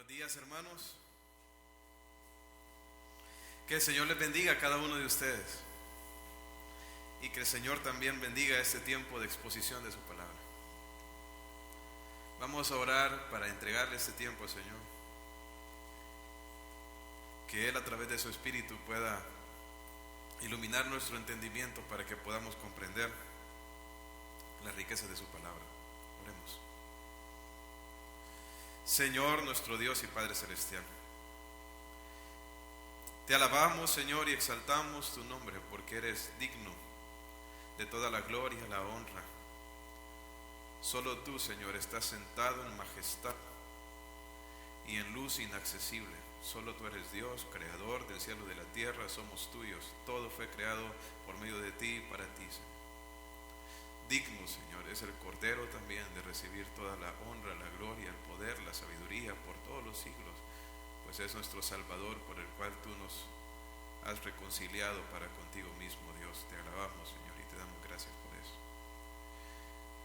Buenos días, hermanos. Que el Señor les bendiga a cada uno de ustedes y que el Señor también bendiga este tiempo de exposición de su palabra. Vamos a orar para entregarle este tiempo al Señor, que Él a través de su Espíritu pueda iluminar nuestro entendimiento para que podamos comprender las riquezas de su palabra. Oremos. Señor, nuestro Dios y Padre Celestial, te alabamos, Señor, y exaltamos tu nombre porque eres digno de toda la gloria y la honra. Solo tú, Señor, estás sentado en majestad y en luz inaccesible. Solo tú eres Dios, creador del cielo y de la tierra. Somos tuyos. Todo fue creado por medio de ti y para ti, Señor. Digno, Señor, es el Cordero también de recibir toda la honra, la gloria, el poder, la sabiduría por todos los siglos, pues es nuestro Salvador por el cual tú nos has reconciliado para contigo mismo, Dios. Te alabamos, Señor, y te damos gracias por eso.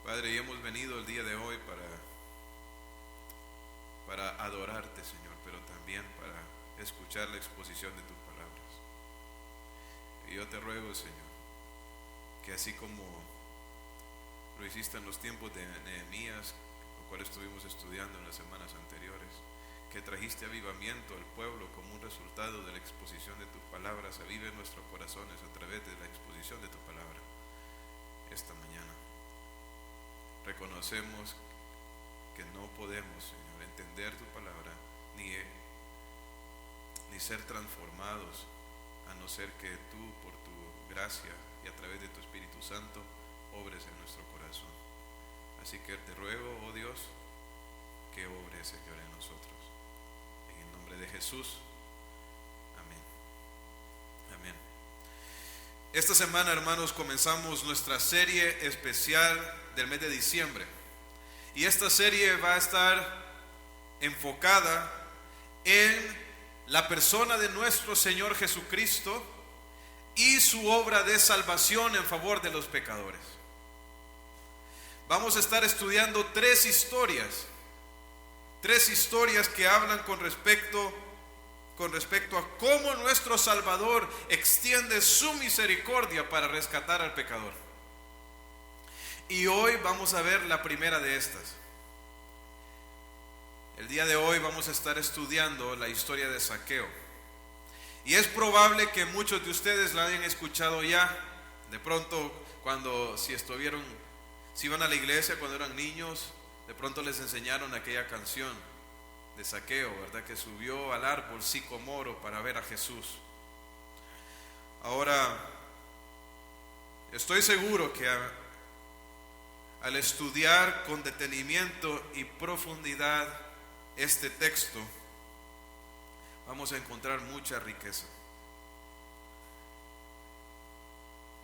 Padre, y hemos venido el día de hoy para adorarte, Señor, pero también para escuchar la exposición de tus palabras. Y yo te ruego, Señor, que así como lo hiciste en los tiempos de Nehemías, lo cual estuvimos estudiando en las semanas anteriores, que trajiste avivamiento al pueblo como un resultado de la exposición de tus palabras, avive en nuestros corazones a través de la exposición de tu palabra. Esta mañana reconocemos que no podemos, Señor, entender tu palabra ni ser transformados, a no ser que tú, por tu gracia y a través de tu Espíritu Santo, obres en nuestro corazón. Así que te ruego, oh Dios, que obres, Señor, en nosotros. En el nombre de Jesús. Amén. Amén. Esta semana, hermanos, comenzamos nuestra serie especial del mes de diciembre. Y esta serie va a estar enfocada en la persona de nuestro Señor Jesucristo y su obra de salvación en favor de los pecadores. Vamos a estar estudiando tres historias que hablan con respecto a cómo nuestro Salvador extiende su misericordia para rescatar al pecador. Y hoy vamos a ver la primera de estas. El día de hoy vamos a estar estudiando la historia de Zaqueo. Y es probable que muchos de ustedes la hayan escuchado ya. De pronto, si iban a la iglesia cuando eran niños, de pronto les enseñaron aquella canción de Zaqueo, ¿verdad? Que subió al árbol sicomoro para ver a Jesús. Ahora, estoy seguro que al estudiar con detenimiento y profundidad este texto, vamos a encontrar mucha riqueza.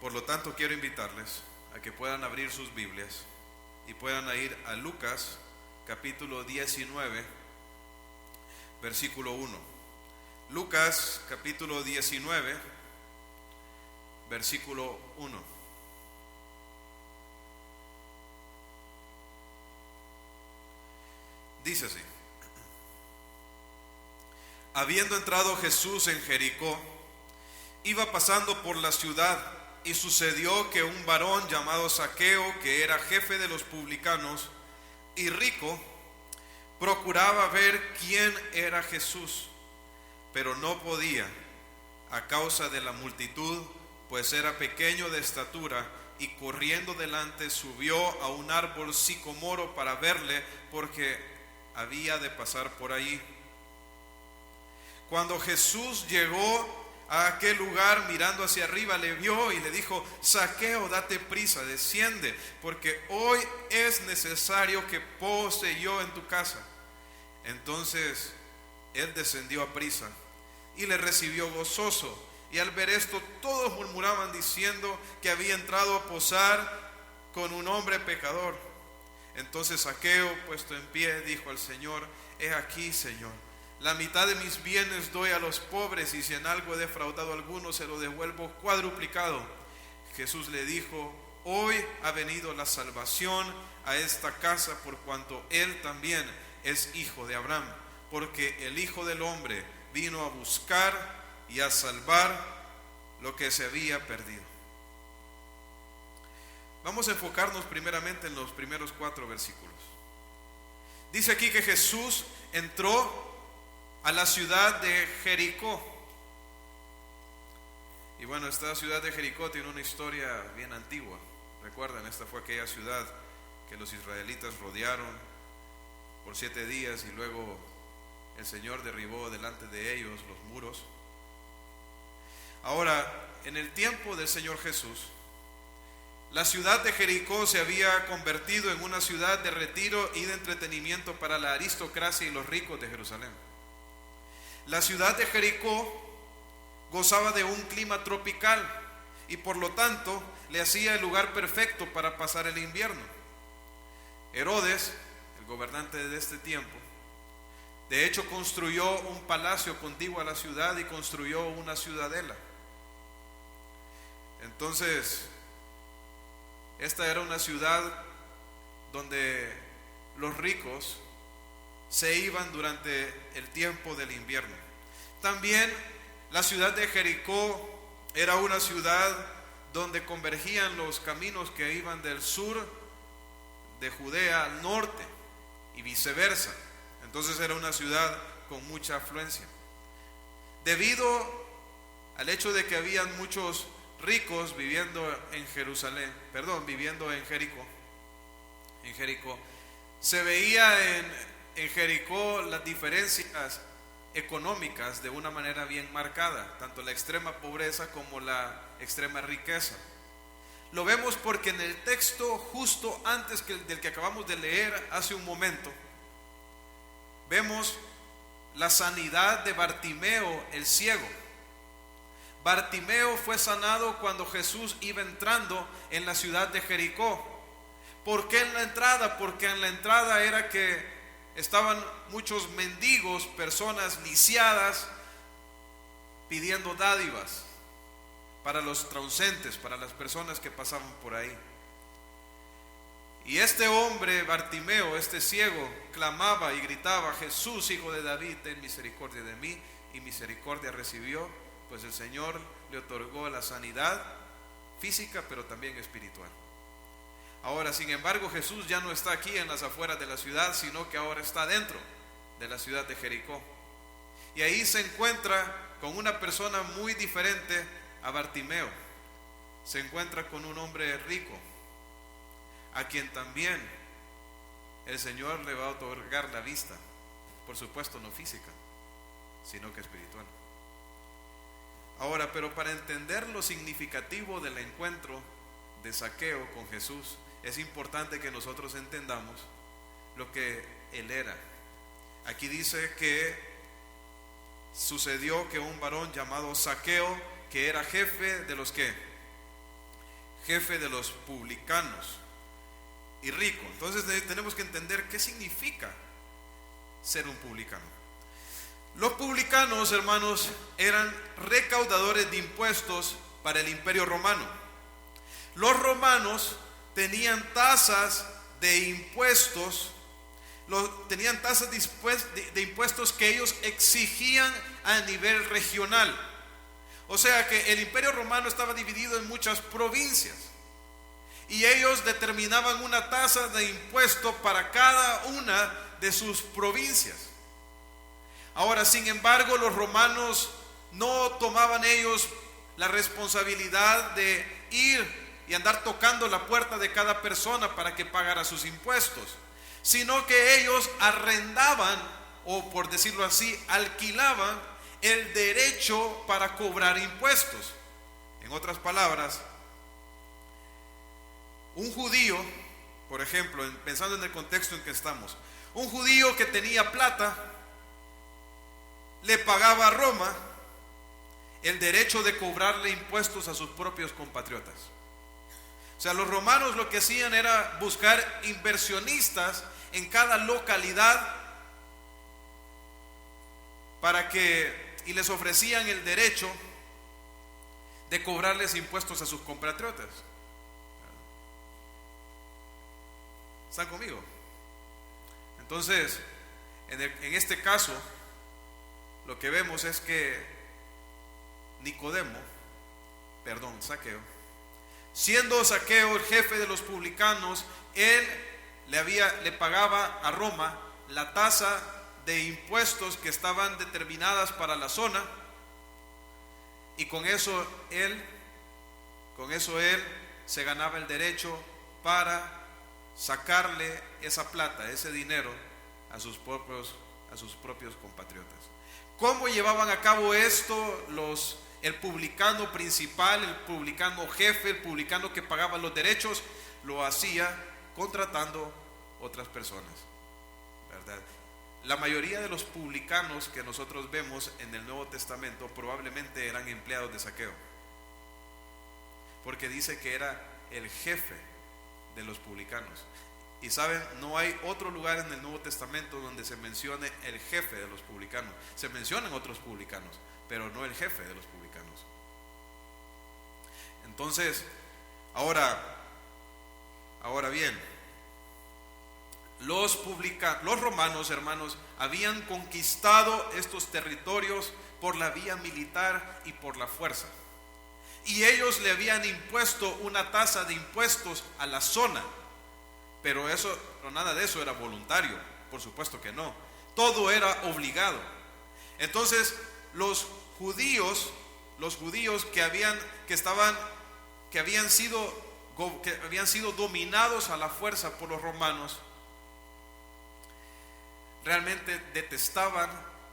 Por lo tanto, quiero invitarles a que puedan abrir sus Biblias y puedan ir a Lucas capítulo 19, versículo 1. Lucas capítulo 19, versículo 1. Dice así: habiendo entrado Jesús en Jericó, iba pasando por la ciudad, y sucedió que un varón llamado Zaqueo, que era jefe de los publicanos y rico, procuraba ver quién era Jesús, pero no podía a causa de la multitud, pues era pequeño de estatura, y corriendo delante subió a un árbol sicomoro para verle, porque había de pasar por ahí. Cuando Jesús llegó a aquel lugar, mirando hacia arriba, le vio y le dijo: Zaqueo, date prisa, desciende, porque hoy es necesario que pose yo en tu casa. Entonces él descendió a prisa y le recibió gozoso. Y al ver esto, todos murmuraban diciendo que había entrado a posar con un hombre pecador. Entonces Zaqueo, puesto en pie, dijo al Señor: he aquí, Señor, la mitad de mis bienes doy a los pobres, y si en algo he defraudado a alguno, se lo devuelvo cuadruplicado. Jesús le dijo: hoy ha venido la salvación a esta casa, por cuanto él también es hijo de Abraham, porque el Hijo del Hombre vino a buscar y a salvar lo que se había perdido. Vamos a enfocarnos primeramente en los primeros 4 versículos. Dice aquí que Jesús entró a la ciudad de Jericó. Y bueno, esta ciudad de Jericó tiene una historia bien antigua. Recuerdan, esta fue aquella ciudad que los israelitas rodearon por 7 días y luego el Señor derribó delante de ellos los muros. Ahora, en el tiempo del Señor Jesús, la ciudad de Jericó se había convertido en una ciudad de retiro y de entretenimiento para la aristocracia y los ricos de Jerusalén. La ciudad de Jericó gozaba de un clima tropical y por lo tanto le hacía el lugar perfecto para pasar el invierno. Herodes, el gobernante de este tiempo, de hecho construyó un palacio contiguo a la ciudad y construyó una ciudadela. Entonces, esta era una ciudad donde los ricos se iban durante el tiempo del invierno. También la ciudad de Jericó era una ciudad donde convergían los caminos que iban del sur de Judea al norte y viceversa. Entonces era una ciudad con mucha afluencia. Debido al hecho de que habían muchos ricos viviendo en Jericó, se veía en Jericó las diferencias económicas de una manera bien marcada, tanto la extrema pobreza como la extrema riqueza. Lo vemos porque en el texto justo antes del que acabamos de leer hace un momento, vemos la sanidad de Bartimeo el ciego. Bartimeo fue sanado cuando Jesús iba entrando en la ciudad de Jericó. ¿Por qué en la entrada? Porque en la entrada era que estaban muchos mendigos, personas lisiadas, pidiendo dádivas para los transeúntes, para las personas que pasaban por ahí. Y este hombre, Bartimeo, este ciego, clamaba y gritaba: Jesús, Hijo de David, ten misericordia de mí. Y misericordia recibió, pues el Señor le otorgó la sanidad física, pero también espiritual. Ahora, sin embargo, Jesús ya no está aquí en las afueras de la ciudad, sino que ahora está dentro de la ciudad de Jericó. Y ahí se encuentra con una persona muy diferente a Bartimeo. Se encuentra con un hombre rico, a quien también el Señor le va a otorgar la vista, por supuesto no física, sino que espiritual. Ahora, pero para entender lo significativo del encuentro de Zaqueo con Jesús, es importante que nosotros entendamos lo que él era. Aquí dice que sucedió que un varón llamado Zaqueo, que era jefe de los publicanos y rico. Entonces tenemos que entender qué significa ser un publicano. Los publicanos, hermanos, eran recaudadores de impuestos para el Imperio Romano. Los romanos tenían tasas de impuestos, tenían tasas de impuestos que ellos exigían a nivel regional. O sea que el Imperio Romano estaba dividido en muchas provincias y ellos determinaban una tasa de impuesto para cada una de sus provincias. Ahora, sin embargo, los romanos no tomaban ellos la responsabilidad de ir y andar tocando la puerta de cada persona para que pagara sus impuestos, sino que ellos arrendaban, o por decirlo así, alquilaban el derecho para cobrar impuestos. En otras palabras, un judío, por ejemplo, pensando en el contexto en que estamos, un judío que tenía plata le pagaba a Roma el derecho de cobrarle impuestos a sus propios compatriotas. O sea, los romanos lo que hacían era buscar inversionistas en cada localidad y les ofrecían el derecho de cobrarles impuestos a sus compatriotas. ¿Están conmigo? Entonces, En este caso, lo que vemos es que Zaqueo, siendo Zaqueo el jefe de los publicanos, él le pagaba a Roma la tasa de impuestos que estaban determinadas para la zona, y con eso él se ganaba el derecho para sacarle esa plata, ese dinero a sus propios compatriotas. ¿Cómo llevaban a cabo esto el publicano principal, el publicano jefe, el publicano que pagaba los derechos? Lo hacía contratando otras personas, ¿verdad? La mayoría de los publicanos que nosotros vemos en el Nuevo Testamento probablemente eran empleados de Zaqueo, porque dice que era el jefe de los publicanos. Y saben, no hay otro lugar en el Nuevo Testamento donde se mencione el jefe de los publicanos. Se mencionan otros publicanos, pero no el jefe de los publicanos. Entonces, ahora bien, los romanos, hermanos, habían conquistado estos territorios por la vía militar y por la fuerza. Y ellos le habían impuesto una tasa de impuestos a la zona. Pero nada de eso era voluntario, por supuesto que no. Todo era obligado. Entonces, los judíos que habían sido dominados a la fuerza por los romanos, realmente detestaban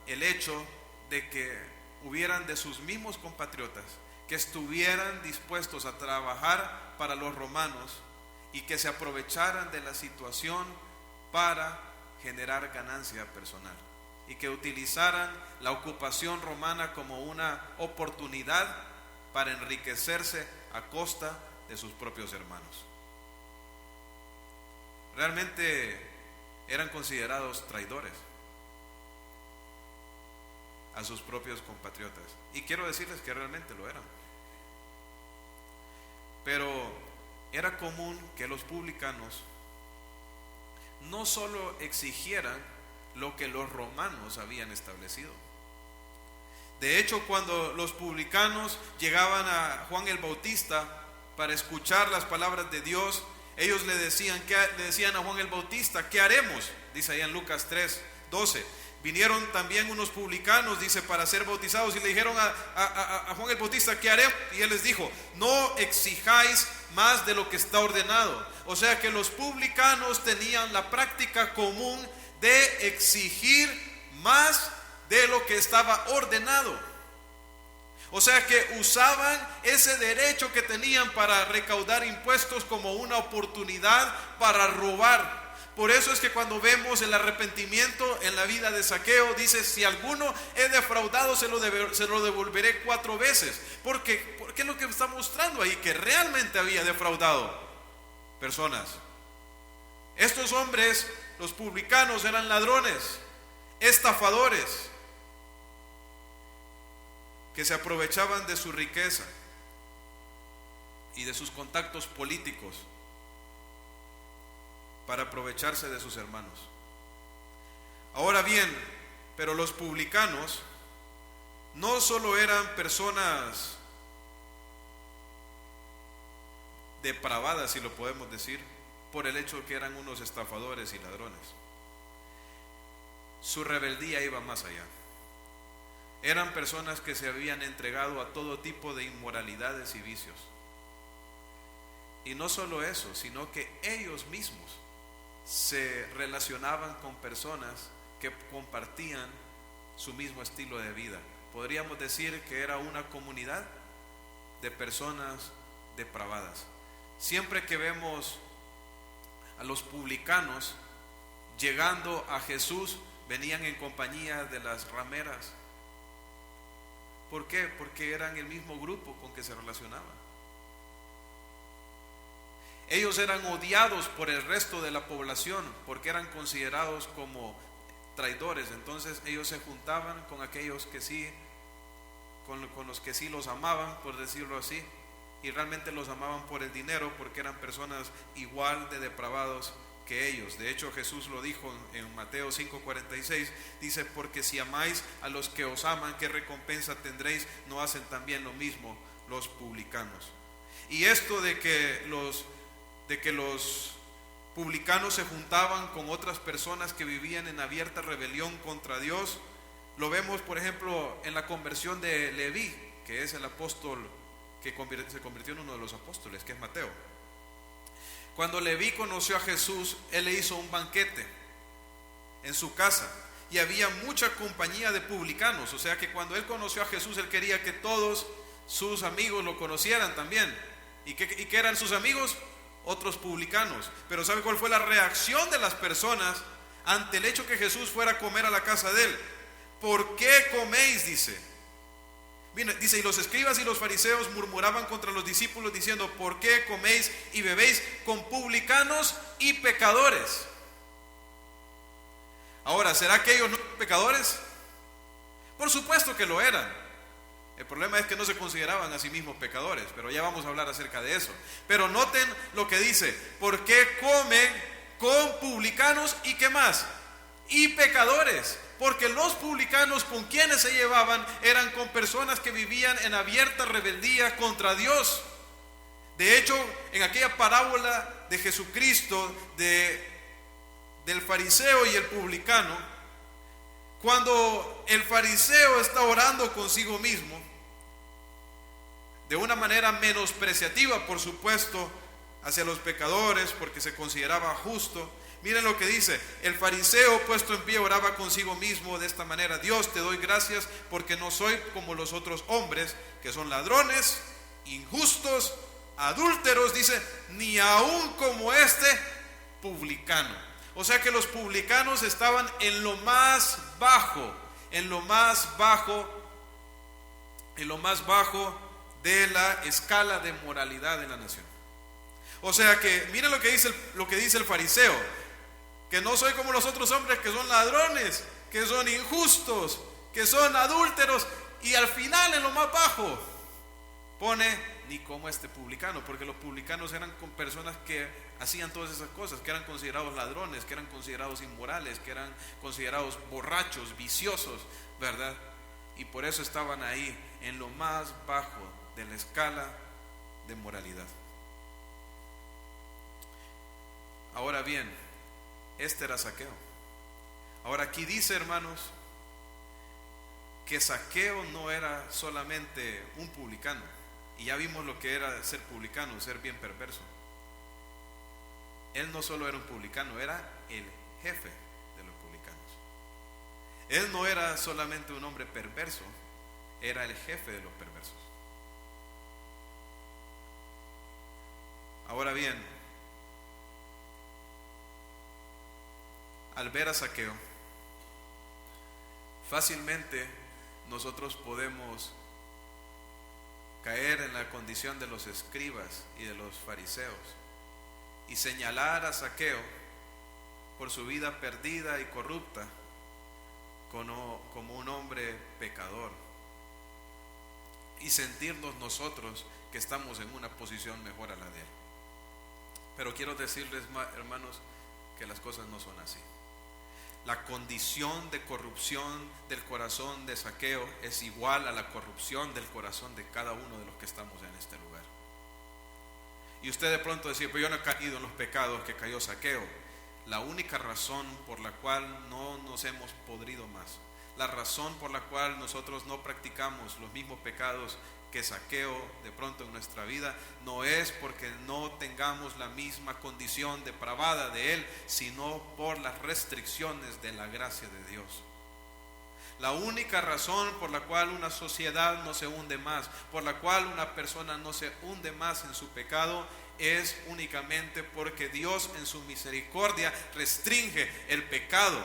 el hecho de que hubieran de sus mismos compatriotas que estuvieran dispuestos a trabajar para los romanos y que se aprovecharan de la situación para generar ganancia personal, y que utilizaran la ocupación romana como una oportunidad para enriquecerse a costa de sus propios hermanos. Realmente eran considerados traidores a sus propios compatriotas, y quiero decirles que realmente lo eran. Pero era común que los publicanos no solo exigieran lo que los romanos habían establecido. De hecho, cuando los publicanos llegaban a Juan el Bautista para escuchar las palabras de Dios, ellos le decían a Juan el Bautista: ¿qué haremos? Dice ahí en Lucas 3:12. Vinieron también unos publicanos, dice, para ser bautizados, y le dijeron a Juan el Bautista: ¿qué haremos? Y él les dijo: no exijáis más de lo que está ordenado. O sea que los publicanos tenían la práctica común de exigir más de lo que estaba ordenado. O sea que usaban ese derecho que tenían para recaudar impuestos como una oportunidad para robar. Por eso es que cuando vemos el arrepentimiento en la vida de Zaqueo, dice: si alguno he defraudado, se lo devolveré 4 veces. Porque es lo que está mostrando ahí, que realmente había defraudado personas. Estos hombres, los publicanos, eran ladrones, estafadores, que se aprovechaban de su riqueza y de sus contactos políticos para aprovecharse de sus hermanos. Ahora bien, pero los publicanos no solo eran personas depravadas, si lo podemos decir, por el hecho de que eran unos estafadores y ladrones. Su rebeldía iba más allá. Eran personas que se habían entregado a todo tipo de inmoralidades y vicios. Y no solo eso, sino que ellos mismos se relacionaban con personas que compartían su mismo estilo de vida. Podríamos decir que era una comunidad de personas depravadas. Siempre que vemos a los publicanos llegando a Jesús, venían en compañía de las rameras. ¿Por qué? Porque eran el mismo grupo con que se relacionaban. Ellos eran odiados por el resto de la población porque eran considerados como traidores. Entonces ellos se juntaban con aquellos que sí, con los que sí los amaban, por decirlo así, y realmente los amaban por el dinero, porque eran personas igual de depravados que ellos. De hecho, Jesús lo dijo en Mateo 5:46, dice: porque si amáis a los que os aman, ¿qué recompensa tendréis? ¿No hacen también lo mismo los publicanos? Y esto de que los publicanos se juntaban con otras personas que vivían en abierta rebelión contra Dios, lo vemos por ejemplo en la conversión de Leví, que es el apóstol que se convirtió en uno de los apóstoles, que es Mateo. Cuando Leví conoció a Jesús, él le hizo un banquete en su casa y había mucha compañía de publicanos. O sea que cuando él conoció a Jesús, él quería que todos sus amigos lo conocieran también. ¿Y qué eran sus amigos? Otros publicanos. Pero ¿sabe cuál fue la reacción de las personas ante el hecho que Jesús fuera a comer a la casa de él? ¿Por qué coméis? Dice, y los escribas y los fariseos murmuraban contra los discípulos diciendo: ¿por qué coméis y bebéis con publicanos y pecadores? Ahora, ¿será que ellos no eran pecadores? Por supuesto que lo eran. El problema es que no se consideraban a sí mismos pecadores, pero ya vamos a hablar acerca de eso. Pero noten lo que dice: ¿por qué comen con publicanos y qué más? Y pecadores. Porque los publicanos con quienes se llevaban eran con personas que vivían en abierta rebeldía contra Dios. De hecho, en aquella parábola de Jesucristo del fariseo y el publicano, cuando el fariseo está orando consigo mismo, de una manera menospreciativa, por supuesto, hacia los pecadores, porque se consideraba justo, miren lo que dice: el fariseo puesto en pie oraba consigo mismo de esta manera: Dios, te doy gracias porque no soy como los otros hombres, que son ladrones, injustos, adúlteros, dice, ni aún como este publicano. O sea que los publicanos estaban en lo más bajo, en lo más bajo de la escala de moralidad de la nación. O sea que miren lo que dice el fariseo: que no soy como los otros hombres, que son ladrones, que son injustos, que son adúlteros, y al final en lo más bajo pone: ni como este publicano, porque los publicanos eran con personas que hacían todas esas cosas, que eran considerados ladrones, que eran considerados inmorales, que eran considerados borrachos, viciosos, ¿verdad? Y por eso estaban ahí en lo más bajo de la escala de moralidad. Ahora bien, este era Zaqueo. Ahora aquí dice, hermanos, que Zaqueo no era solamente un publicano. Y ya vimos lo que era ser publicano, ser bien perverso. Él no solo era un publicano, era el jefe de los publicanos. Él no era solamente un hombre perverso, era el jefe de los perversos. Ahora bien, al ver a Zaqueo, fácilmente nosotros podemos caer en la condición de los escribas y de los fariseos y señalar a Zaqueo por su vida perdida y corrupta como un hombre pecador, y sentirnos nosotros que estamos en una posición mejor a la de él. Pero quiero decirles, hermanos, que las cosas no son así. La condición de corrupción del corazón de Zaqueo es igual a la corrupción del corazón de cada uno de los que estamos en este lugar. Y usted de pronto decía: pero yo no he caído en los pecados que cayó Zaqueo. La única razón por la cual no nos hemos podrido más, la razón por la cual nosotros no practicamos los mismos pecados que Zaqueo de pronto en nuestra vida, no es porque no tengamos la misma condición depravada de él, sino por las restricciones de la gracia de Dios. La única razón por la cual una sociedad no se hunde más, por la cual una persona no se hunde más en su pecado, es únicamente porque Dios en su misericordia restringe el pecado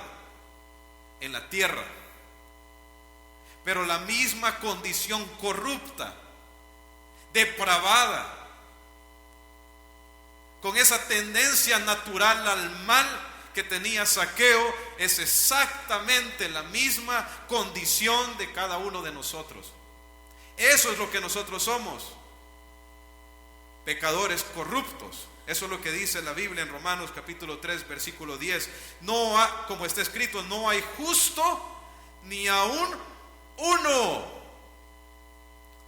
en la tierra. Pero la misma condición corrupta, depravada, con esa tendencia natural al mal que tenía Zaqueo, es exactamente la misma condición de cada uno de nosotros. Eso es lo que nosotros somos: pecadores corruptos. Eso es lo que dice la Biblia en Romanos capítulo 3 versículo 10. Como está escrito, no hay justo ni aún uno.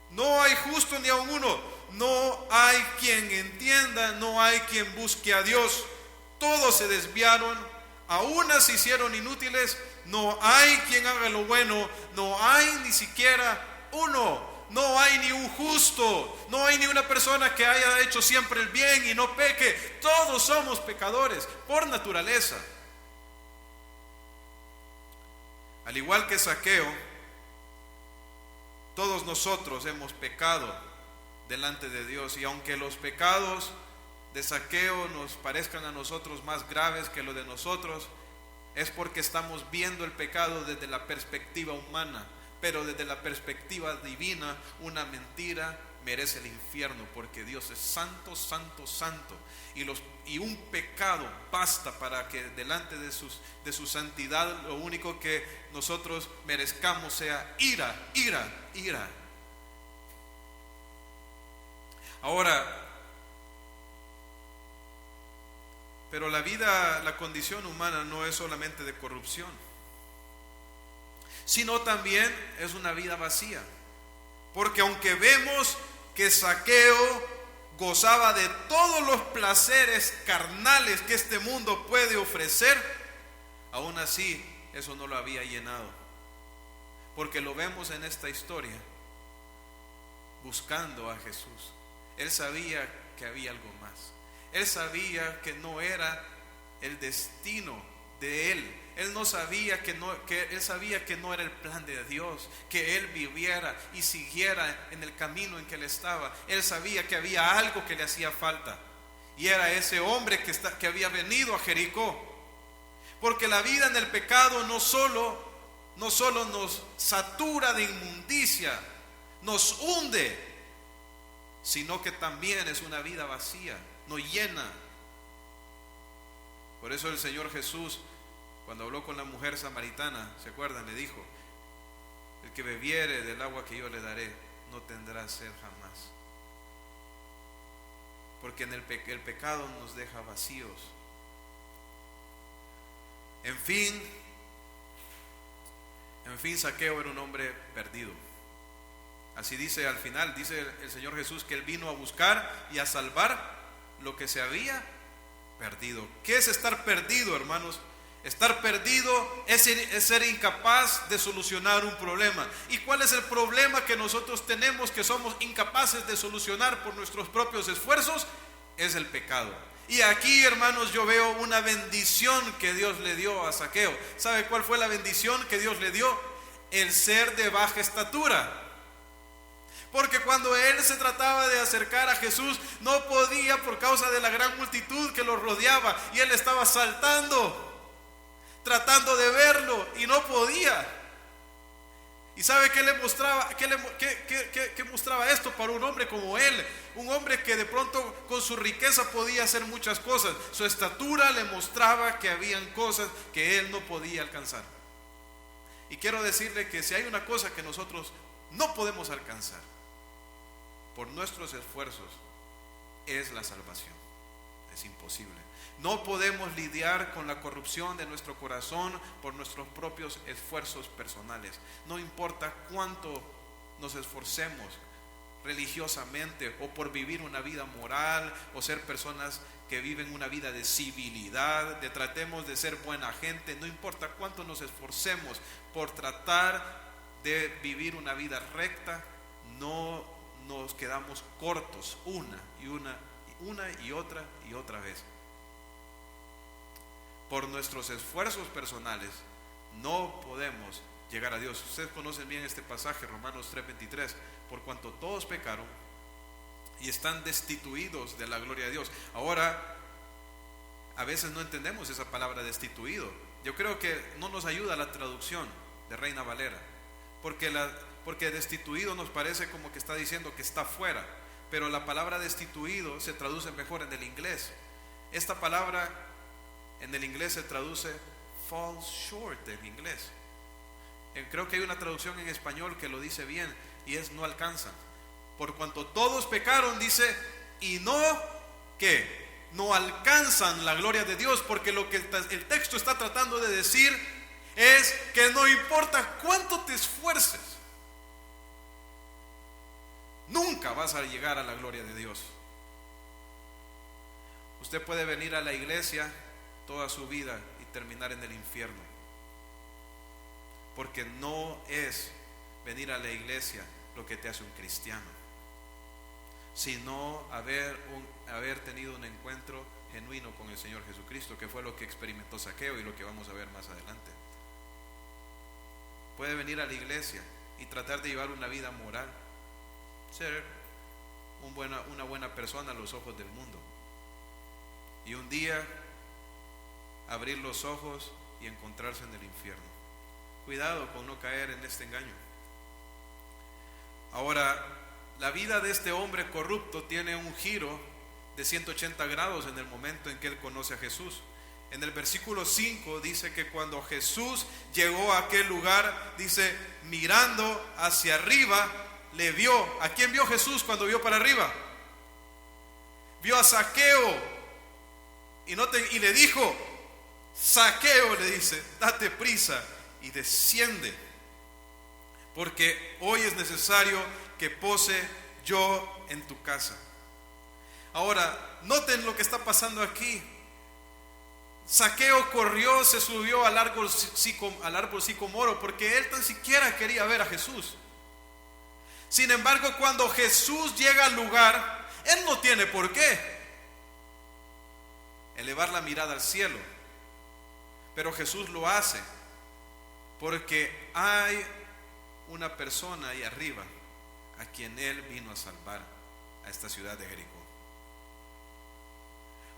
No hay justo ni aún uno. No hay quien entienda, no hay quien busque a Dios. Todos se desviaron, a unas se hicieron inútiles. No hay quien haga lo bueno, no hay ni siquiera uno. No hay ni un justo, no hay ni una persona que haya hecho siempre el bien y no peque. Todos somos pecadores por naturaleza. Al igual que Zaqueo, todos nosotros hemos pecado delante de Dios, y aunque los pecados de Zaqueo nos parezcan a nosotros más graves que lo de nosotros, es porque estamos viendo el pecado desde la perspectiva humana. Pero desde la perspectiva divina, una mentira merece el infierno, porque Dios es santo, santo, santo. Y un pecado basta para que delante de su santidad lo único que nosotros merezcamos sea ira, ira, ira. Ahora, pero la condición humana no es solamente de corrupción, sino también es una vida vacía. Porque aunque vemos que Zaqueo gozaba de todos los placeres carnales que este mundo puede ofrecer, aún así eso no lo había llenado. Porque lo vemos en esta historia, buscando a Jesús. Él sabía que había algo más. Él sabía que no era el destino de él. Él sabía que no era el plan de Dios, que él viviera y siguiera en el camino en que él estaba. Él sabía que había algo que le hacía falta, y era ese hombre que había venido a Jericó. Porque la vida en el pecado no solo nos satura de inmundicia, nos hunde, sino que también es una vida vacía, nos llena. Por eso el Señor Jesús, cuando habló con la mujer samaritana, ¿se acuerdan? Le dijo: el que bebiere del agua que yo le daré no tendrá sed jamás. Porque el pecado nos deja vacíos. En fin, Zaqueo era un hombre perdido. Así dice al final, dice el Señor Jesús, que él vino a buscar y a salvar lo que se había perdido. ¿Qué es estar perdido, hermanos? Estar perdido es ser incapaz de solucionar un problema. ¿Y cuál es el problema que nosotros tenemos, que somos incapaces de solucionar por nuestros propios esfuerzos? Es el pecado. Y aquí, hermanos, yo veo una bendición que Dios le dio a Zaqueo. ¿Sabe cuál fue la bendición que Dios le dio? El ser de baja estatura. Porque cuando él se trataba de acercar a Jesús, no podía por causa de la gran multitud que lo rodeaba, y él estaba saltando, tratando de verlo, y no podía. ¿Y sabe qué le mostraba? ¿Qué mostraba esto para un hombre como él? Un hombre que de pronto con su riqueza podía hacer muchas cosas. Su estatura le mostraba que habían cosas que él no podía alcanzar. Y quiero decirle que si hay una cosa que nosotros no podemos alcanzar por nuestros esfuerzos, es la salvación. Es imposible. No podemos lidiar con la corrupción de nuestro corazón por nuestros propios esfuerzos personales. No importa cuánto nos esforcemos religiosamente, o por vivir una vida moral, o ser personas que viven una vida de civilidad, tratemos de ser buena gente. No importa cuánto nos esforcemos por tratar de vivir una vida recta, no nos quedamos cortos una y otra vez. Por nuestros esfuerzos personales no podemos llegar a Dios. Ustedes conocen bien este pasaje, Romanos 3:23. Por cuanto todos pecaron y están destituidos de la gloria de Dios. Ahora, a veces no entendemos esa palabra destituido. Yo creo que no nos ayuda la traducción de Reina Valera, porque destituido nos parece como que está diciendo que está fuera, pero la palabra destituido se traduce mejor en el inglés. Esta palabra en el inglés se traduce falls short en inglés. Creo que hay una traducción en español que lo dice bien, y es no alcanzan. Por cuanto todos pecaron, dice, y no, ¿qué? no alcanzan la gloria de Dios, porque lo que el texto está tratando de decir es que no importa cuánto te esfuerces, nunca vas a llegar a la gloria de Dios. Usted puede venir a la iglesia toda su vida y terminar en el infierno, porque no es venir a la iglesia lo que te hace un cristiano, sino haber tenido un encuentro genuino con el Señor Jesucristo, que fue lo que experimentó Zaqueo y lo que vamos a ver más adelante. Puede venir a la iglesia y tratar de llevar una vida moral, ser una buena persona a los ojos del mundo, y un día abrir los ojos y encontrarse en el infierno. Cuidado con no caer en este engaño. Ahora, la vida de este hombre corrupto tiene un giro de 180 grados en el momento en que él conoce a Jesús. En el versículo 5 dice que cuando Jesús llegó a aquel lugar, dice, mirando hacia arriba, le vio. ¿A quién vio Jesús cuando vio para arriba? Vio a Zaqueo. Y le dijo, Zaqueo, le dice, date prisa y desciende, porque hoy es necesario que pose yo en tu casa. Ahora, noten lo que está pasando aquí. Zaqueo corrió, se subió al árbol sicomoro, porque él tan siquiera quería ver a Jesús. Sin embargo, cuando Jesús llega al lugar, él no tiene por qué elevar la mirada al cielo, pero Jesús lo hace porque hay una persona ahí arriba a quien él vino a salvar a esta ciudad de Jericó.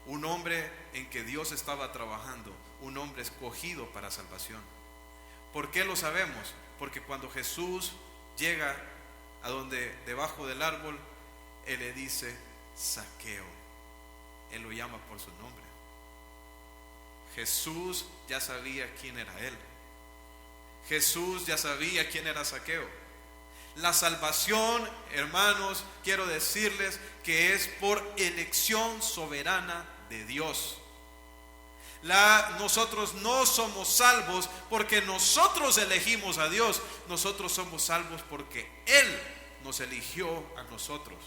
Un hombre en que Dios estaba trabajando, un hombre escogido para salvación. ¿Por qué lo sabemos? Porque cuando Jesús llega a donde debajo del árbol, él le dice Zaqueo. Él lo llama por su nombre. Jesús ya sabía quién era él. Jesús ya sabía quién era Zaqueo. La salvación, hermanos, quiero decirles que es por elección soberana de Dios. Nosotros no somos salvos porque nosotros elegimos a Dios. Nosotros somos salvos porque Él nos eligió a nosotros.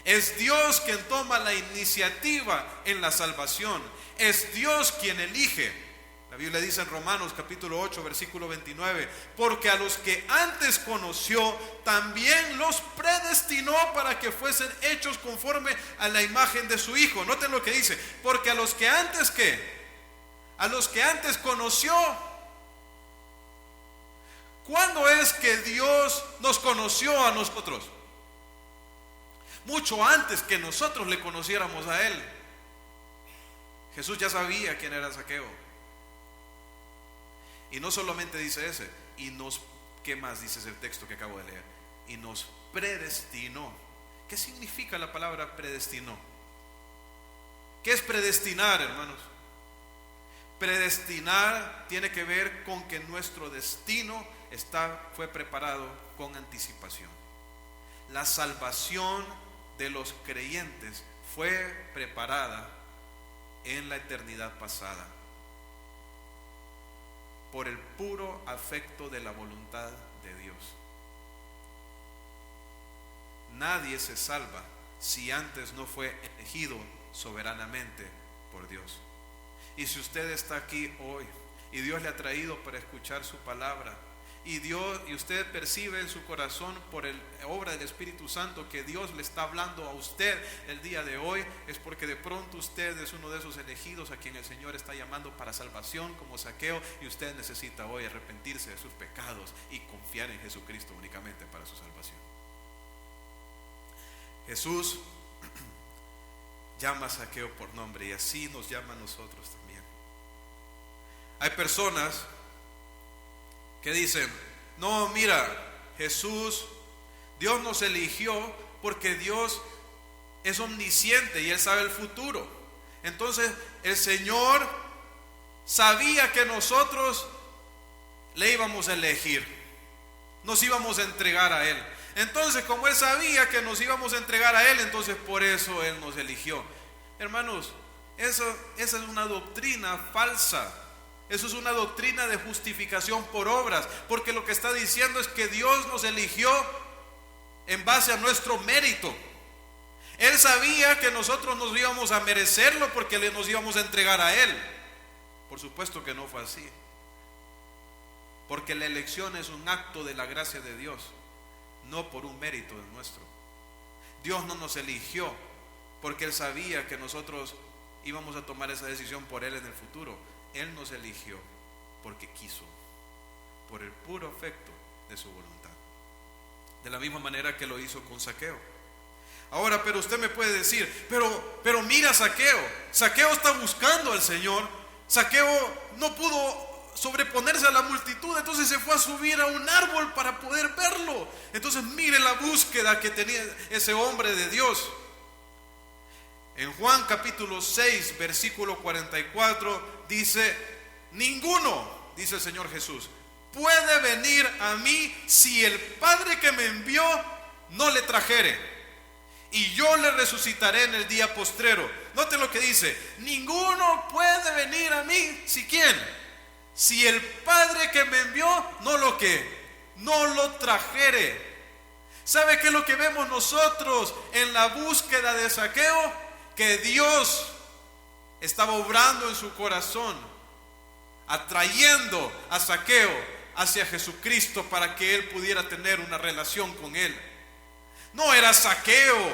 Es Dios quien toma la iniciativa en la salvación. Es Dios quien elige. La Biblia dice en Romanos capítulo 8 versículo 29, porque a los que antes conoció también los predestinó para que fuesen hechos conforme a la imagen de su Hijo. Noten lo que dice, porque a los que antes ¿qué? A los que antes conoció. ¿Cuándo es que Dios nos conoció a nosotros? Mucho antes que nosotros le conociéramos a Él. Jesús ya sabía quién era Zaqueo. Y no solamente dice ese, ¿qué más dice el texto que acabo de leer? Y nos predestinó. ¿Qué significa la palabra predestinó? ¿Qué es predestinar, hermanos? Predestinar tiene que ver con que nuestro destino fue preparado con anticipación. La salvación de los creyentes fue preparada en la eternidad pasada por el puro afecto de la voluntad de Dios. Nadie se salva si antes no fue elegido soberanamente por Dios. Y si usted está aquí hoy y Dios le ha traído para escuchar su palabra, y usted percibe en su corazón por obra del Espíritu Santo que Dios le está hablando a usted el día de hoy, es porque de pronto usted es uno de esos elegidos a quien el Señor está llamando para salvación como Zaqueo, y usted necesita hoy arrepentirse de sus pecados y confiar en Jesucristo únicamente para su salvación. Jesús llama a Zaqueo por nombre y así nos llama a nosotros también. Hay personas que dicen, no, mira, Dios nos eligió porque Dios es omnisciente y Él sabe el futuro. Entonces el Señor sabía que nosotros le íbamos a elegir, nos íbamos a entregar a Él. Entonces, como Él sabía que nos íbamos a entregar a Él, entonces por eso Él nos eligió. hermanos, esa es una doctrina falsa. Eso es una doctrina de justificación por obras, porque lo que está diciendo es que Dios nos eligió en base a nuestro mérito. Él sabía que nosotros nos íbamos a merecerlo porque nos íbamos a entregar a Él. Por supuesto que no fue así, porque la elección es un acto de la gracia de Dios, no por un mérito nuestro. Dios no nos eligió porque Él sabía que nosotros íbamos a tomar esa decisión por Él en el futuro. Él nos eligió porque quiso, por el puro afecto de su voluntad, de la misma manera que lo hizo con Zaqueo. Ahora, pero usted me puede decir, pero mira, Zaqueo está buscando al Señor. Zaqueo no pudo sobreponerse a la multitud, entonces se fue a subir a un árbol para poder verlo. Entonces mire la búsqueda que tenía ese hombre de Dios. En Juan capítulo 6 versículo 44 dice: ninguno, dice el Señor Jesús, puede venir a mí si el Padre que me envió no le trajere, y yo le resucitaré en el día postrero. Note lo que dice: ninguno puede venir a mí, ¿si quién? Si el Padre que me envió no lo trajere. ¿Sabe qué es lo que vemos nosotros en la búsqueda de Zaqueo? Que Dios estaba obrando en su corazón, atrayendo a Zaqueo hacia Jesucristo para que él pudiera tener una relación con él. No era Zaqueo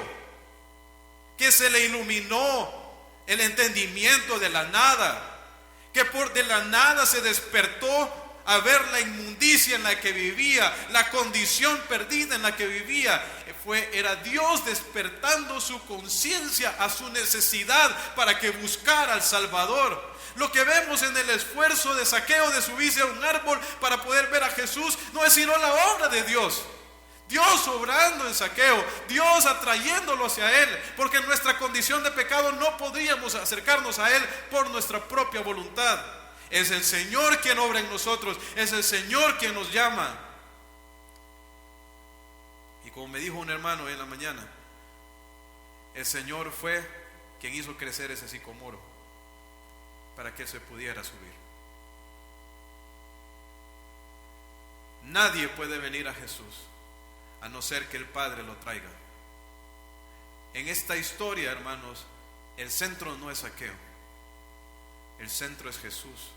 que se le iluminó el entendimiento de la nada, que de la nada se despertó a ver la inmundicia en la que vivía, la condición perdida en la que vivía. Era Dios despertando su conciencia a su necesidad para que buscara al Salvador. Lo que vemos en el esfuerzo de Zaqueo de subirse a un árbol para poder ver a Jesús no es sino la obra de Dios. Dios obrando en Zaqueo, Dios atrayéndolo hacia Él, porque en nuestra condición de pecado no podríamos acercarnos a Él por nuestra propia voluntad. Es el Señor quien obra en nosotros, es el Señor quien nos llama. Y como me dijo un hermano en la mañana, el Señor fue quien hizo crecer ese sicomoro para que Él se pudiera subir. Nadie puede venir a Jesús a no ser que el Padre lo traiga. En esta historia, hermanos, el centro no es Zaqueo, el centro es Jesús.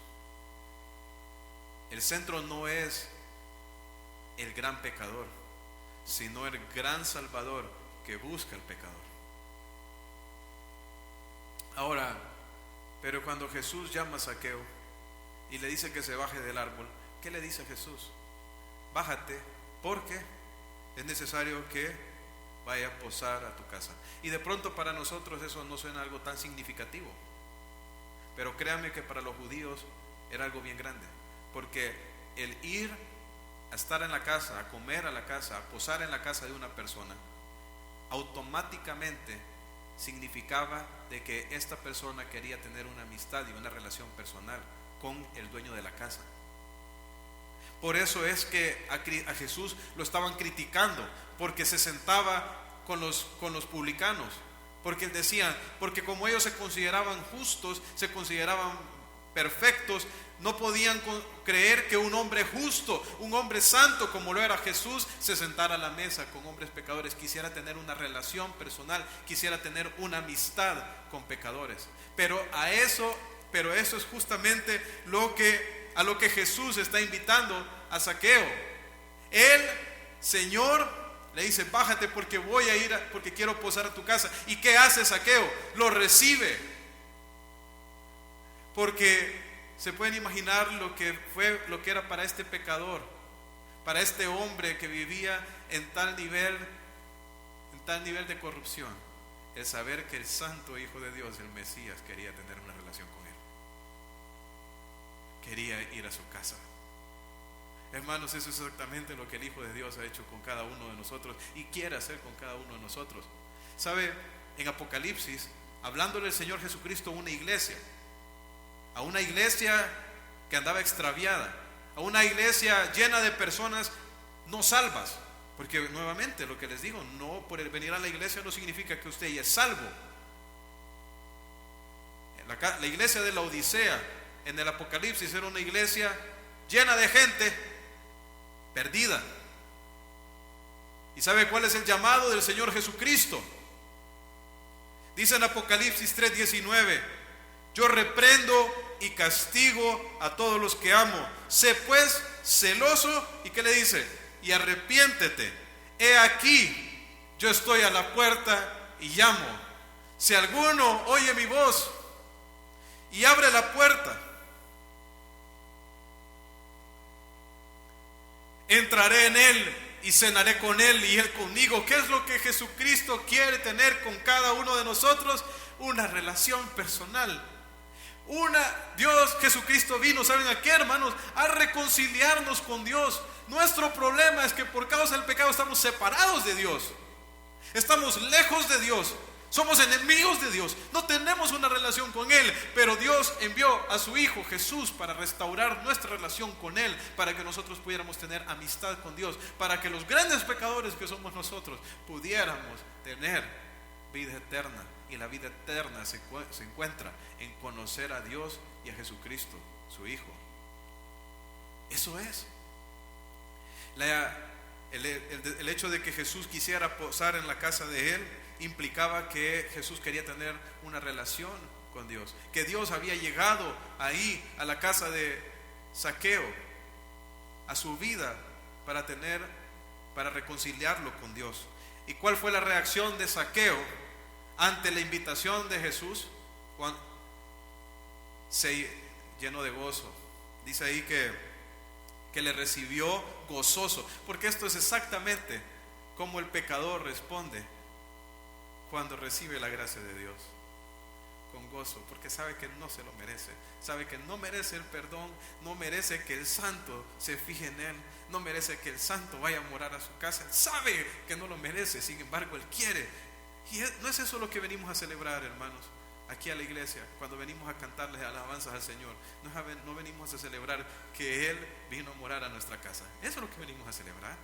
El centro no es el gran pecador, sino el gran Salvador que busca al pecador. Ahora, pero cuando Jesús llama a Zaqueo y le dice que se baje del árbol, ¿qué le dice Jesús? Bájate, porque es necesario que vaya a posar a tu casa. Y de pronto para nosotros eso no suena algo tan significativo, pero créanme que para los judíos era algo bien grande, porque el ir a estar en la casa, a comer a la casa, a posar en la casa de una persona, automáticamente significaba de que esta persona quería tener una amistad y una relación personal con el dueño de la casa. Por eso es que a Jesús lo estaban criticando, porque se sentaba con los publicanos, porque él decía, porque como ellos se consideraban justos, se consideraban perfectos, no podían creer que un hombre justo, un hombre santo como lo era Jesús, se sentara a la mesa con hombres pecadores, quisiera tener una relación personal, quisiera tener una amistad con pecadores. Pero eso es justamente a lo que Jesús está invitando a Zaqueo. El Señor le dice: bájate porque voy a ir, porque quiero posar a tu casa. ¿Y qué hace Zaqueo? Lo recibe, porque se pueden imaginar lo que era para este pecador, para este hombre que vivía en tal nivel de corrupción, el saber que el santo Hijo de Dios, el Mesías, quería tener una relación con él, quería ir a su casa. Hermanos, eso es exactamente lo que el Hijo de Dios ha hecho con cada uno de nosotros y quiere hacer con cada uno de nosotros. ¿Sabe? En Apocalipsis, hablándole el Señor Jesucristo a una iglesia que andaba extraviada, a una iglesia llena de personas no salvas, porque nuevamente lo que les digo, no por el venir a la iglesia no significa que usted ya es salvo. La iglesia de la Odisea en el Apocalipsis era una iglesia llena de gente perdida. ¿Y sabe cuál es el llamado del Señor Jesucristo? Dice en Apocalipsis 3:19: yo reprendo y castigo a todos los que amo. Sé pues celoso. ¿Y qué le dice? Y arrepiéntete. He aquí, yo estoy a la puerta y llamo. Si alguno oye mi voz y abre la puerta, entraré en él y cenaré con él y él conmigo. ¿Qué es lo que Jesucristo quiere tener con cada uno de nosotros? Una relación personal. Dios Jesucristo vino, ¿saben a qué, hermanos? A reconciliarnos con Dios. Nuestro problema es que por causa del pecado estamos separados de Dios. Estamos lejos de Dios. Somos enemigos de Dios. No tenemos una relación con Él. Pero Dios envió a su Hijo Jesús para restaurar nuestra relación con Él, para que nosotros pudiéramos tener amistad con Dios, para que los grandes pecadores que somos nosotros pudiéramos tener vida eterna. Y la vida eterna se encuentra en conocer a Dios y a Jesucristo, su Hijo. Eso es. El hecho de que Jesús quisiera posar en la casa de Él implicaba que Jesús quería tener una relación con Dios, que Dios había llegado ahí a la casa de Zaqueo, a su vida, para reconciliarlo con Dios. ¿Y cuál fue la reacción de Zaqueo ante la invitación de Jesús? Se llenó de gozo. Dice ahí que le recibió gozoso, porque esto es exactamente como el pecador responde cuando recibe la gracia de Dios, con gozo, porque sabe que no se lo merece, sabe que no merece el perdón, no merece que el santo se fije en él, no merece que el santo vaya a morar a su casa, él sabe que no lo merece, sin embargo él quiere. Y no es eso lo que venimos a celebrar, hermanos, aquí a la iglesia, cuando venimos a cantarles alabanzas al Señor. No venimos a celebrar que Él vino a morar a nuestra casa. Eso es lo que venimos a celebrar.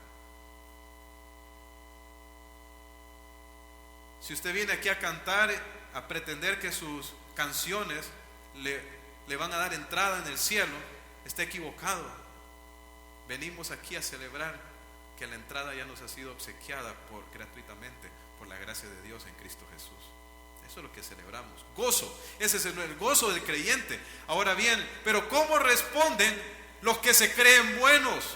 Si usted viene aquí a cantar, a pretender que sus canciones le van a dar entrada en el cielo, está equivocado. Venimos aquí a celebrar que la entrada ya nos ha sido obsequiada gratuitamente por la gracia de Dios en Cristo Jesús. Eso es lo que celebramos. Gozo. Ese es el gozo del creyente. Ahora bien, pero ¿cómo responden los que se creen buenos?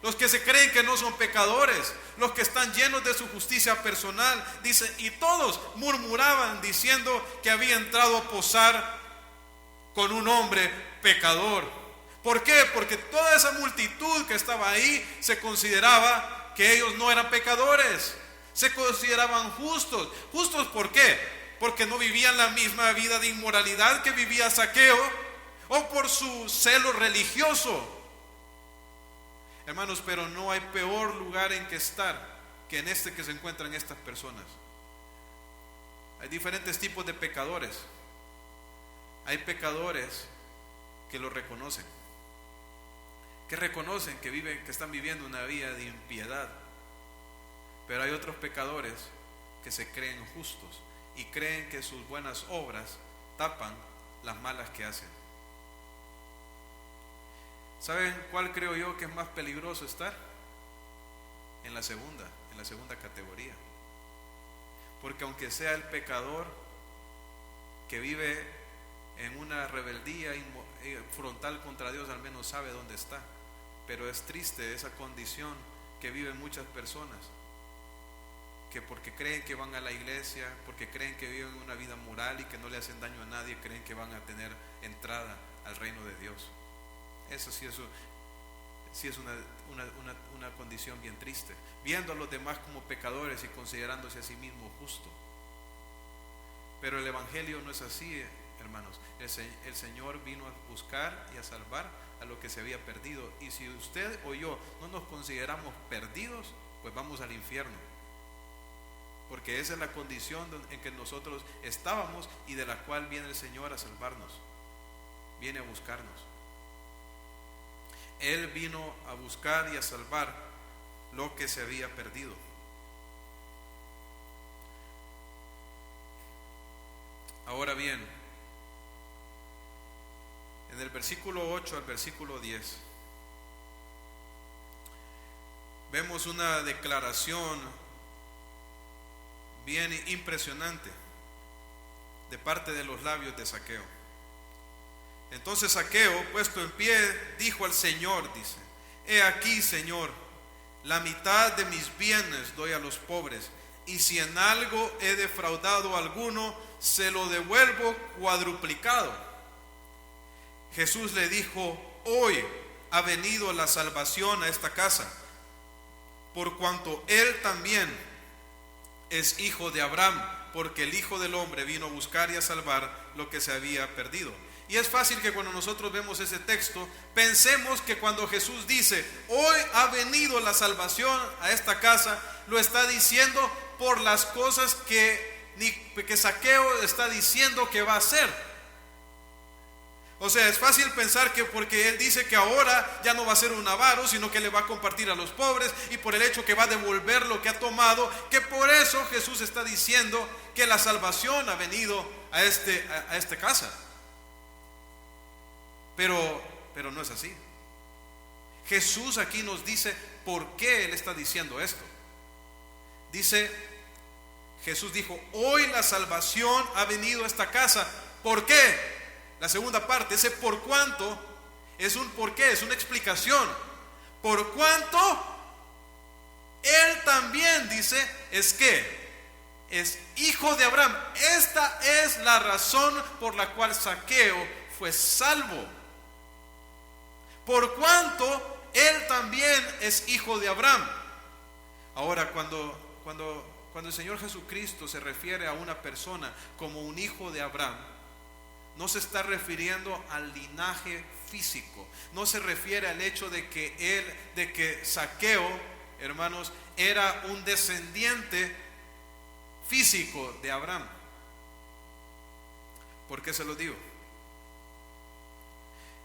Los que se creen que no son pecadores, los que están llenos de su justicia personal. Dice, y todos murmuraban diciendo que había entrado a posar con un hombre pecador. ¿Por qué? Porque toda esa multitud que estaba ahí se consideraba que ellos no eran pecadores. Se consideraban justos. ¿Justos por qué? Porque no vivían la misma vida de inmoralidad que vivía Zaqueo, o por su celo religioso. Hermanos, pero no hay peor lugar en que estar que en este que se encuentran estas personas. Hay diferentes tipos de pecadores. Hay pecadores que lo reconocen, que reconocen que están viviendo una vida de impiedad. Pero hay otros pecadores que se creen justos y creen que sus buenas obras tapan las malas que hacen. ¿Saben cuál creo yo que es más peligroso estar? En la segunda categoría. Porque aunque sea el pecador que vive en una rebeldía frontal contra Dios, al menos sabe dónde está. Pero es triste esa condición que viven muchas personas, que porque creen que van a la iglesia, porque creen que viven una vida moral y que no le hacen daño a nadie, creen que van a tener entrada al reino de Dios. Eso sí es una condición bien triste, viendo a los demás como pecadores y considerándose a sí mismo justo. Pero el evangelio no es así, hermanos. El Señor vino a buscar y a salvar a lo que se había perdido. Y si usted o yo no nos consideramos perdidos, pues vamos al infierno, porque esa es la condición en que nosotros estábamos y de la cual viene el Señor a salvarnos, viene a buscarnos. Él vino a buscar y a salvar lo que se había perdido. Ahora bien, en el versículo 8 al versículo 10, vemos una declaración bien impresionante de parte de los labios de Zaqueo. Entonces Zaqueo, puesto en pie, dijo al Señor, dice: He aquí, Señor, la mitad de mis bienes doy a los pobres, y si en algo he defraudado a alguno, se lo devuelvo cuadruplicado. Jesús le dijo: Hoy ha venido la salvación a esta casa, por cuanto él también es hijo de Abraham, porque el Hijo del Hombre vino a buscar y a salvar lo que se había perdido. Y es fácil que cuando nosotros vemos ese texto, pensemos que cuando Jesús dice: Hoy ha venido la salvación a esta casa, lo está diciendo por las cosas que Zaqueo está diciendo que va a hacer. O sea, es fácil pensar que porque él dice que ahora ya no va a ser un avaro, sino que le va a compartir a los pobres, y por el hecho que va a devolver lo que ha tomado, que por eso Jesús está diciendo que la salvación ha venido a esta casa. Pero no es así. Jesús aquí nos dice por qué Él está diciendo esto. Jesús dijo: Hoy la salvación ha venido a esta casa. ¿Por qué? La segunda parte, ese por cuánto, es un por qué, es una explicación. Por cuánto Él también, dice, es hijo de Abraham. Esta es la razón por la cual Zaqueo fue salvo. Por cuanto él también es hijo de Abraham. Ahora, cuando el Señor Jesucristo se refiere a una persona como un hijo de Abraham, no se está refiriendo al linaje físico, no se refiere al hecho de que Zaqueo, hermanos, era un descendiente físico de Abraham. ¿Por qué se lo digo?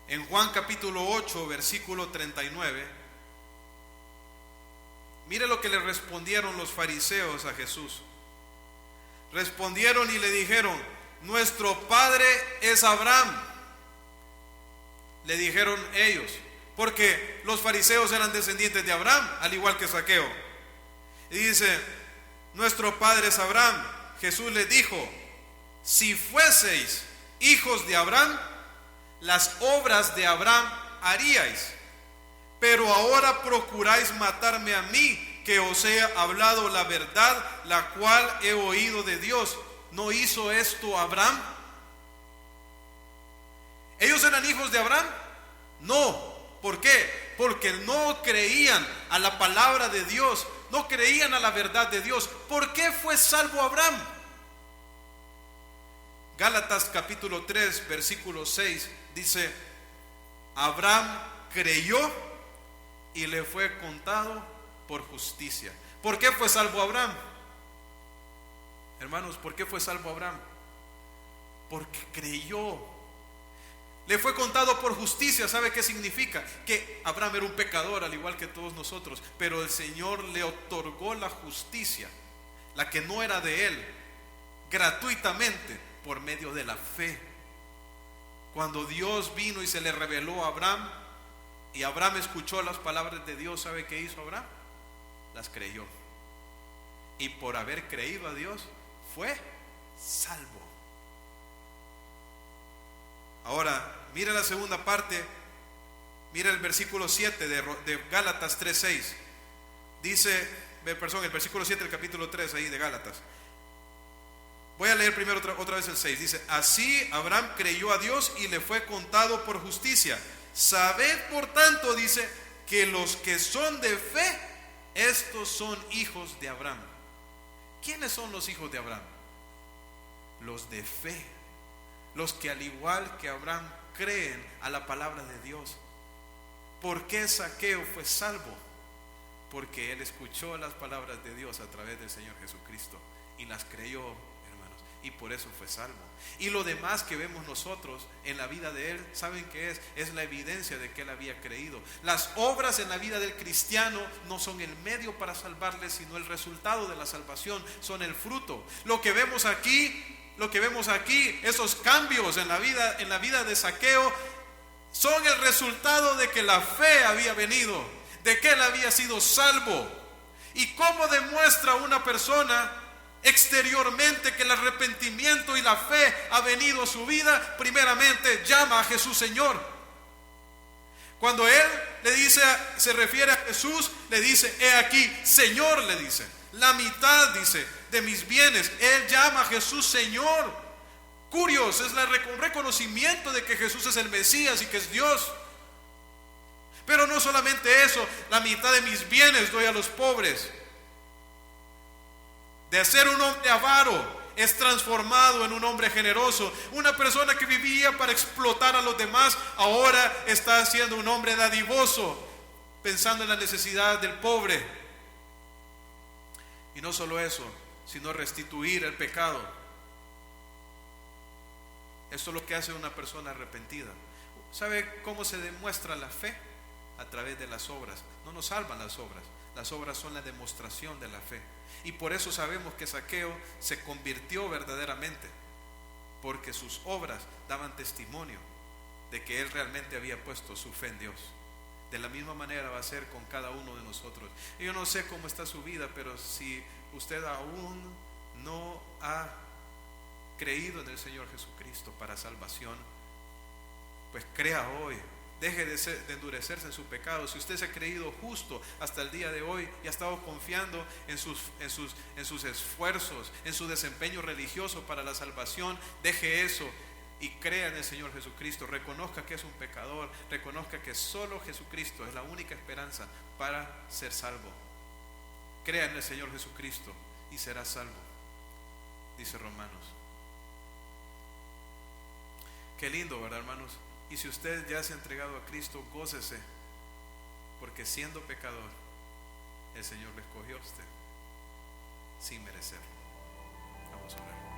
En Juan capítulo 8, versículo 39, mire lo que le respondieron los fariseos a Jesús. Respondieron y le dijeron: Nuestro padre es Abraham. Le dijeron ellos, porque los fariseos eran descendientes de Abraham, al igual que Zaqueo. Y dice: Nuestro padre es Abraham. Jesús les dijo: Si fueseis hijos de Abraham, las obras de Abraham haríais, pero ahora procuráis matarme a mí, que os he hablado la verdad, la cual he oído de Dios. ¿No hizo esto Abraham? ¿Ellos eran hijos de Abraham? No. ¿Por qué? Porque no creían a la palabra de Dios, no creían a la verdad de Dios. ¿Por qué fue salvo Abraham? Gálatas capítulo 3, versículo 6 dice: Abraham creyó y le fue contado por justicia. ¿Por qué fue salvo Abraham? Hermanos, ¿por qué fue salvo Abraham? Porque creyó. Le fue contado por justicia. ¿Sabe qué significa? Que Abraham era un pecador al igual que todos nosotros, pero el Señor le otorgó la justicia, la que no era de él, gratuitamente, por medio de la fe. Cuando Dios vino y se le reveló a Abraham, y Abraham escuchó las palabras de Dios, ¿sabe qué hizo Abraham? Las creyó. Y por haber creído a Dios, fue salvo. Ahora, mira la segunda parte. Mira el versículo 7 de Gálatas 3:6. Dice, el versículo 7 del capítulo 3 ahí de Gálatas. Voy a leer primero otra vez el 6. Dice: Así Abraham creyó a Dios y le fue contado por justicia. Sabed por tanto, dice, que los que son de fe, estos son hijos de Abraham. ¿Quiénes son los hijos de Abraham? Los de fe, los que al igual que Abraham creen a la palabra de Dios. ¿Por qué Zaqueo fue salvo? Porque él escuchó las palabras de Dios a través del Señor Jesucristo y las creyó, hermanos, y por eso fue salvo. Y lo demás que vemos nosotros en la vida de él, ¿saben qué es? Es la evidencia de que él había creído. Las obras en la vida del cristiano no son el medio para salvarle, sino el resultado de la salvación, son el fruto. Lo que vemos aquí, esos cambios en la vida de Zaqueo, son el resultado de que la fe había venido, de que él había sido salvo. ¿Y cómo demuestra una persona exteriormente que el arrepentimiento y la fe ha venido a su vida? Primeramente llama a Jesús Señor. Cuando él le dice, se refiere a Jesús, le dice: he aquí, Señor, le dice, la mitad, dice, de mis bienes. Él llama a Jesús Señor. Curioso, es un reconocimiento de que Jesús es el Mesías y que es Dios. Pero no solamente eso, la mitad de mis bienes doy a los pobres. De ser un hombre avaro, es transformado en un hombre generoso. Una persona que vivía para explotar a los demás, ahora está siendo un hombre dadivoso, pensando en la necesidad del pobre. Y no solo eso, sino restituir el pecado. Esto es lo que hace una persona arrepentida. ¿Sabe cómo se demuestra la fe? A través de las obras. No nos salvan las obras. Las obras son la demostración de la fe. Y por eso sabemos que Zaqueo se convirtió verdaderamente, porque sus obras daban testimonio de que él realmente había puesto su fe en Dios. De la misma manera va a ser con cada uno de nosotros. Yo no sé cómo está su vida, pero si usted aún no ha creído en el Señor Jesucristo para salvación, pues crea hoy. Deje de endurecerse en su pecado. Si usted se ha creído justo hasta el día de hoy y ha estado confiando en sus esfuerzos, en su desempeño religioso para la salvación, deje eso y crea en el Señor Jesucristo. Reconozca que es un pecador, reconozca que solo Jesucristo es la única esperanza para ser salvo. Crea en el Señor Jesucristo y será salvo, dice Romanos. Qué lindo, ¿verdad, hermanos? Y si usted ya se ha entregado a Cristo, gócese, porque siendo pecador, el Señor le escogió a usted sin merecerlo. Vamos a orar.